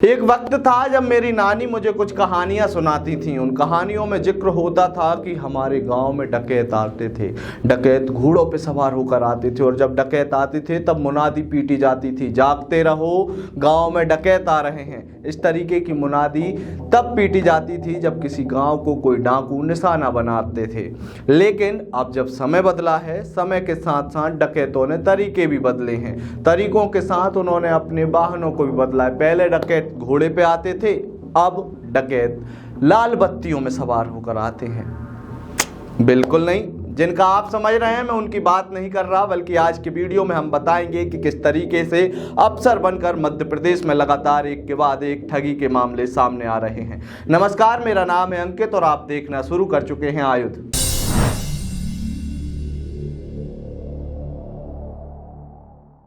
एक वक्त था जब मेरी नानी मुझे कुछ कहानियां सुनाती थीं। उन कहानियों में जिक्र होता था कि हमारे गांव में डकैत आते थे। डकैत घोड़ों पे सवार होकर आते थे और जब डकैत आते थे तब मुनादी पीटी जाती थी, जागते रहो, गांव में डकैत आ रहे हैं। इस तरीके की मुनादी तब पीटी जाती थी जब किसी गांव को कोई डाकू निशाना बनाते थे। लेकिन अब जब समय बदला है, समय के साथ साथ डकैतों ने तरीके भी बदले हैं। तरीकों के साथ उन्होंने अपने वाहनों को भी बदला है। पहले डकैत घोड़े पे आते थे, अब डकैत लाल बत्तियों में सवार होकर आते हैं। बिल्कुल नहीं, जिनका आप समझ रहे हैं मैं उनकी बात नहीं कर रहा, बल्कि आज की वीडियो में हम बताएंगे कि किस तरीके से अफसर बनकर मध्य प्रदेश में लगातार एक के बाद एक ठगी के मामले सामने आ रहे हैं। नमस्कार, मेरा नाम है अंकित और आप देखना शुरू कर चुके हैं आयुध।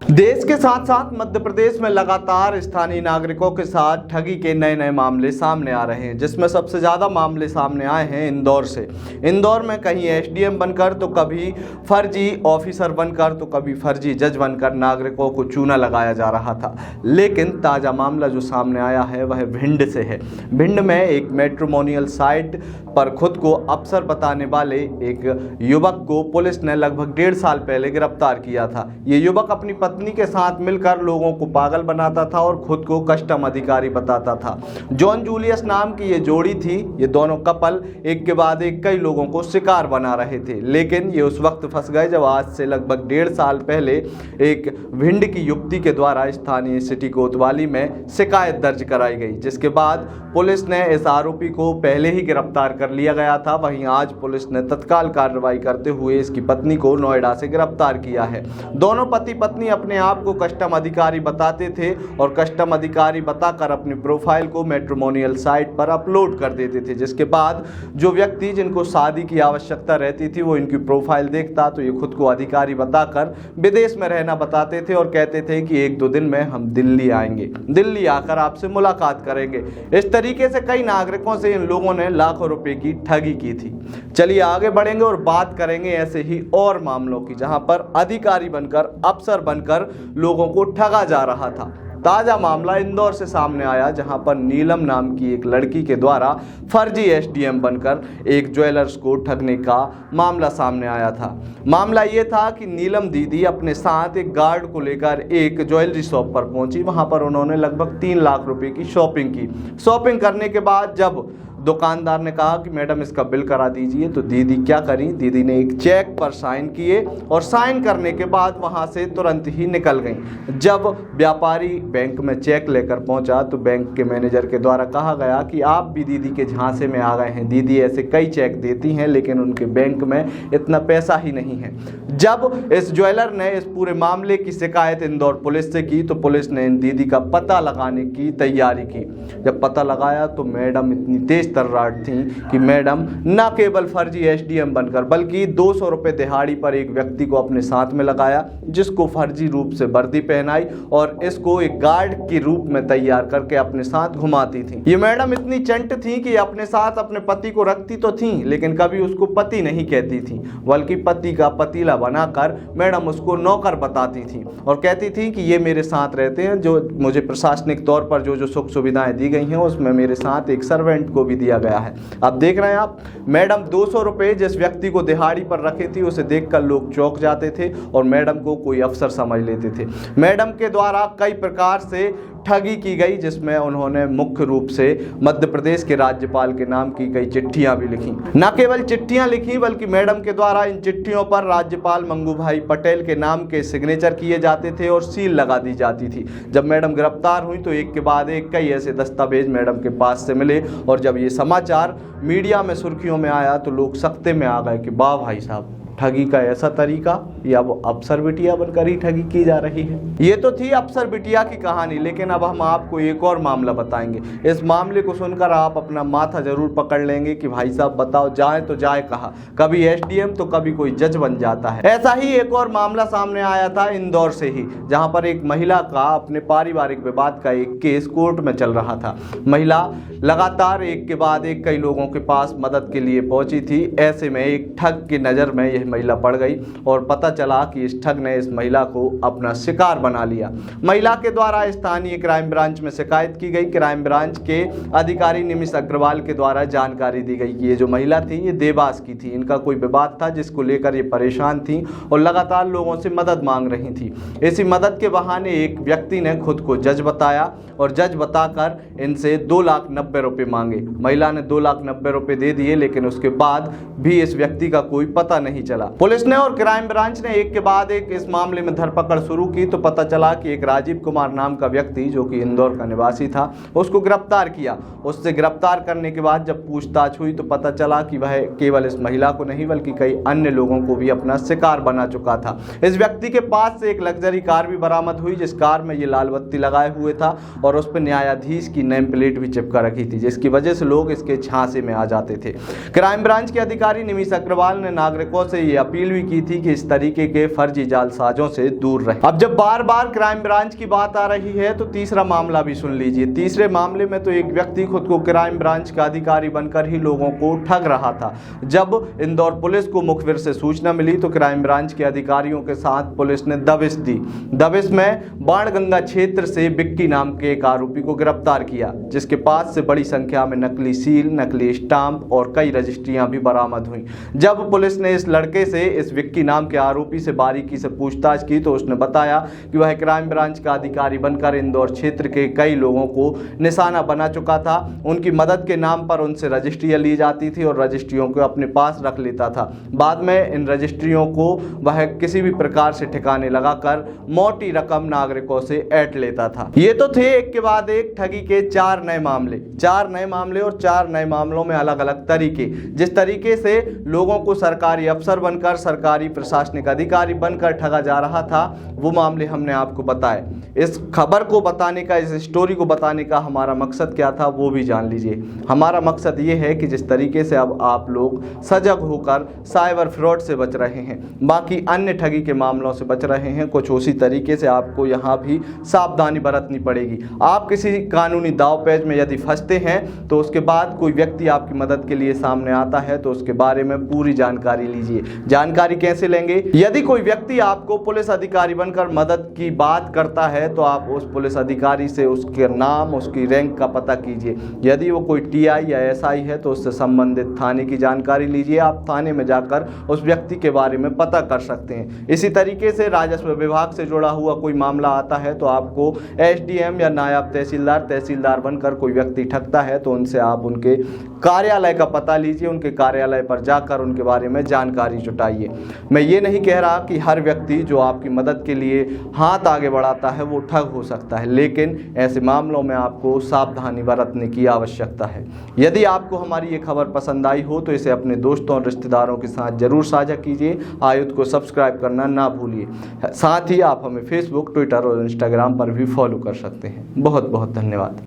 देश के साथ साथ मध्य प्रदेश में लगातार स्थानीय नागरिकों के साथ ठगी के नए नए मामले सामने आ रहे हैं, जिसमें सबसे ज़्यादा मामले सामने आए हैं इंदौर से। इंदौर में कहीं एसडीएम बनकर तो कभी फर्जी ऑफिसर बनकर तो कभी फर्जी जज बनकर नागरिकों को चूना लगाया जा रहा था। लेकिन ताज़ा मामला जो सामने आया है वह भिंड से है। भिंड में एक मैट्रिमोनियल साइट पर खुद को अफसर बताने वाले एक युवक को पुलिस ने लगभग 1.5 साल पहले गिरफ्तार किया था। ये युवक अपनी पत्नी के साथ मिलकर लोगों को पागल बनाता था और खुद को कस्टम अधिकारी बताता था। जॉन जूलियस नाम की ये जोड़ी थी। ये दोनों कपल एक के बाद एक कई लोगों को शिकार बना रहे थे। लेकिन ये उस वक्त फंस गए जब आज से लगभग 1.5 साल पहले एक भिंड की युवती के द्वारा स्थानीय सिटी कोतवाली में शिकायत दर्ज कराई गई, जिसके बाद पुलिस ने इस आरोपी को पहले ही गिरफ्तार कर लिया गया था। वहीं आज पुलिस ने तत्काल कार्रवाई करते हुए इसकी पत्नी को नोएडा से गिरफ्तार किया है। दोनों पति पत्नी अपने आप को कस्टम अधिकारी बताते थे और कस्टम अधिकारी बताकर अपनी प्रोफाइल को मैट्रिमोनियल साइट पर अपलोड कर देते थे, जिसके बाद जो व्यक्ति जिनको शादी की आवश्यकता रहती थी वो इनकी प्रोफाइल देखता तो ये खुद को अधिकारी बताकर विदेश में रहना बताते थे और कहते थे कि 1-2 दिन में हम दिल्ली आएंगे, दिल्ली आकर आपसे मुलाकात करेंगे। इस तरीके से कई नागरिकों से इन लोगों ने लाखों रुपए की ठगी की थी। चलिए आगे बढ़ेंगे और बात करेंगे ऐसे ही और मामलों की जहां पर अधिकारी बनकर अफसर बनकर लोगों को ठगा जा रहा था। ताजा मामला इंदौर से सामने आया, जहां पर नीलम नाम की एक लड़की के द्वारा फर्जी एसडीएम बनकर एक ज्वेलर्स को ठगने का मामला सामने आया था। मामला ये था कि नीलम दीदी अपने साथ एक गार्ड को लेकर एक ज्वेलरी शॉप पर पहुंची। वहां पर उन्होंने लगभग 3 लाख रुपए की शॉपिंग की। शॉपिंग करने के बाद जब दुकानदार ने कहा कि मैडम इसका बिल करा दीजिए, तो दीदी क्या करी, दीदी ने एक चेक पर साइन किए और साइन करने के बाद वहां से तुरंत ही निकल गई। जब व्यापारी बैंक में चेक लेकर पहुंचा तो बैंक के मैनेजर के द्वारा कहा गया कि आप भी दीदी के झांसे में आ गए हैं। दीदी ऐसे कई चेक देती हैं लेकिन उनके बैंक में इतना पैसा ही नहीं है। जब इस ज्वेलर ने इस पूरे मामले की शिकायत इंदौर पुलिस से की तो पुलिस ने इन दीदी का पता लगाने की तैयारी की। जब पता लगाया तो मैडम इतनी तेज तर्राट थी कि मैडम न केवल फर्जी एसडीएम बनकर बल्कि 200 रुपए दिहाड़ी पर एक व्यक्ति को अपने साथ में लगाया, जिसको फर्जी रूप से वर्दी पहनाई और इसको एक गार्ड के रूप में तैयार करके अपने साथ घुमाती थी। ये मैडम इतनी चंट थी कि अपने साथ अपने पति को रखती तो थी लेकिन कभी उसको पति नहीं कहती थी, बल्कि पति का पतीला बनाकर मैडम उसको नौकर बताती थी और कहती थी कि ये मेरे साथ रहते हैं, जो मुझे प्रशासनिक तौर पर जो सुख सुविधाएं दी गई हैं उसमें मेरे साथ एक सर्वेंट को भी दिया गया है। अब देख रहे हैं आप, मैडम 200 रुपए जिस व्यक्ति को दिहाड़ी पर रखी थी उसे देखकर लोग चौंक जाते थे और मैडम को कोई अफसर समझ लेते थे। मैडम के द्वारा कई प्रकार से ठगी की गई, जिसमें उन्होंने मुख्य रूप से मध्य प्रदेश के राज्यपाल के नाम की कई चिट्ठियां भी लिखी। न केवल चिट्ठियां लिखी बल्कि मैडम के द्वारा इन चिट्ठियों पर राज्यपाल मंगू भाई पटेल के नाम के सिग्नेचर किए जाते थे और सील लगा दी जाती थी। जब मैडम गिरफ्तार हुई तो एक के बाद एक कई ऐसे दस्तावेज मैडम के पास से मिले और जब ये समाचार मीडिया में सुर्खियों में आया तो लोग सख्ते में आ गए कि वाह भाई साहब, ठगी का ऐसा तरीका, या वो अफसर बिटिया बनकर ही ठगी की जा रही है। ये तो थी अफसर बिटिया की कहानी, लेकिन अब हम आपको एक और मामला बताएंगे। इस मामले को सुनकर आप अपना माथा जरूर पकड़ लेंगे कि भाई साहब बताओ, जाए तो जाए कहाँ, कभी एसडीएम तो कभी कोई जज बन जाता है। ऐसा ही एक और मामला सामने आया था इंदौर से ही, जहां पर एक महिला का अपने पारिवारिक विवाद का एक केस कोर्ट में चल रहा था। महिला लगातार एक के बाद एक कई लोगों के पास मदद के लिए पहुंची थी। ऐसे में एक ठग की नजर में यह महिला पड़ गई और पता चला कि इस ठग ने इस महिला को अपना शिकार बना लिया। महिला के द्वारा स्थानीय क्राइम ब्रांच में शिकायत की गई। क्राइम ब्रांच के अधिकारी निमिष अग्रवाल के द्वारा जानकारी दी गई कि ये जो महिला थी ये देवास की थी। इनका कोई विवाद था जिसको लेकर ये परेशान थी और लगातार लोगों से मदद मांग रही थी। इसी मदद के बहाने एक व्यक्ति ने खुद को जज बताया और जज बताकर इनसे 2,90,000 रुपये मांगे। महिला ने 2,90,000 रुपये दे दिए, लेकिन उसके बाद भी इस व्यक्ति का कोई पता नहीं चला। पुलिस ने और क्राइम ब्रांच ने एक के बाद एक इस मामले में धरपकड़ शुरू की तो पता चला कि एक राजीव कुमार नाम का व्यक्ति जो कि इंदौर का निवासी था, उसको गिरफ्तार किया। उससे गिरफ्तार करने के बाद जब पूछताछ हुई तो पता चला कि वह केवल इस महिला को नहीं बल्कि कई अन्य लोगों को भी अपना शिकार बना चुका था। इस व्यक्ति के पास से एक लग्जरी कार भी बरामद हुई, जिस कार में ये लाल बत्ती लगाए हुए था और उस पर न्यायाधीश की नेम प्लेट भी चिपका रखी थी, जिसकी वजह से लोग इसके झांसे में आ जाते थे। क्राइम ब्रांच के अधिकारी निमिष अग्रवाल ने नागरिकों से ये अपील भी की थी कि इस तरीके के फर्जी जालसाजों से दूर रहें। अब जब बार बार क्राइम ब्रांच की बात आ रही है तो तीसरा मामला भी सुन लीजिए। तीसरे मामले में तो एक व्यक्ति खुद को क्राइम ब्रांच का अधिकारी बनकर ही लोगों को ठग रहा था। जब इंदौर पुलिस को मुखबिर से सूचना मिली तो क्राइम ब्रांच के अधिकारियों के साथ पुलिस ने दबिश दी। दबिश में बाणगंगा क्षेत्र से बिक्की नाम के एक आरोपी को गिरफ्तार किया, जिसके पास से बड़ी संख्या में नकली सील, नकली स्टाम्प और कई रजिस्ट्रियां भी बरामद हुई। जब पुलिस ने इस लड़के से, इस विक्की नाम के आरोपी से बारीकी से पूछताछ की तो उसने बताया कि वह क्राइम ब्रांच का अधिकारी बनकर इंदौर क्षेत्र के कई लोगों को निशाना बना चुका था। उनकी मदद के नाम पर उनसे रजिस्ट्रियां ली जाती थी और रजिस्ट्रियों को अपने पास रख लेता था। बाद में इन रजिस्ट्रियों को वह किसी भी प्रकार से ठिकाने लगाकर मोटी रकम नागरिकों से ऐंठ लेता था। ये तो थे एक के बाद एक ठगी के 4 नए मामले और 4 नए मामलों में अलग अलग तरीके। जिस तरीके से लोगों को सरकारी अफसर बनकर, सरकारी प्रशासनिक अधिकारी बनकर ठगा जा रहा था, वो मामले हमने आपको बताए। इस खबर को बताने का, इस स्टोरी को बताने का हमारा मकसद क्या था वो भी जान लीजिए। हमारा मकसद ये है कि जिस तरीके से अब आप लोग सजग होकर साइबर फ्रॉड से बच रहे हैं, बाकी अन्य ठगी के मामलों से बच रहे हैं, कुछ उसी तरीके से आपको यहाँ भी सावधानी बरतनी पड़ेगी। आप किसी कानूनी दावपेच में यदि फंसते हैं तो उसके बाद कोई व्यक्ति आपकी मदद के लिए सामने आता है तो उसके बारे में पूरी जानकारी लीजिए। जानकारी कैसे लेंगे? यदि कोई व्यक्ति आपको पुलिस अधिकारी बनकर मदद की बात करता है तो आप उस पुलिस अधिकारी से उसके नाम, उसकी रैंक का पता कीजिए। यदि वो कोई टीआई या एसआई है तो उससे संबंधित थाने की जानकारी लीजिए। आप थाने में जाकर उस व्यक्ति के बारे में पता कर सकते हैं। इसी तरीके से राजस्व विभाग से जुड़ा हुआ कोई मामला आता है तो आपको एसडीएम या नायब तहसीलदार बनकर कोई व्यक्ति ठगता है तो उनसे आप उनके कार्यालय का पता लीजिए, उनके कार्यालय पर जाकर उनके बारे में जानकारी जुटाइए। मैं ये नहीं कह रहा कि हर व्यक्ति जो आपकी मदद के लिए हाथ आगे बढ़ाता है वो ठग हो सकता है, लेकिन ऐसे मामलों में आपको सावधानी बरतने की आवश्यकता है। यदि आपको हमारी ये खबर पसंद आई हो तो इसे अपने दोस्तों और रिश्तेदारों के साथ जरूर साझा कीजिए। आयुध को सब्सक्राइब करना ना भूलिए। साथ ही आप हमें फेसबुक, ट्विटर और इंस्टाग्राम पर भी फॉलो कर सकते हैं। बहुत बहुत धन्यवाद।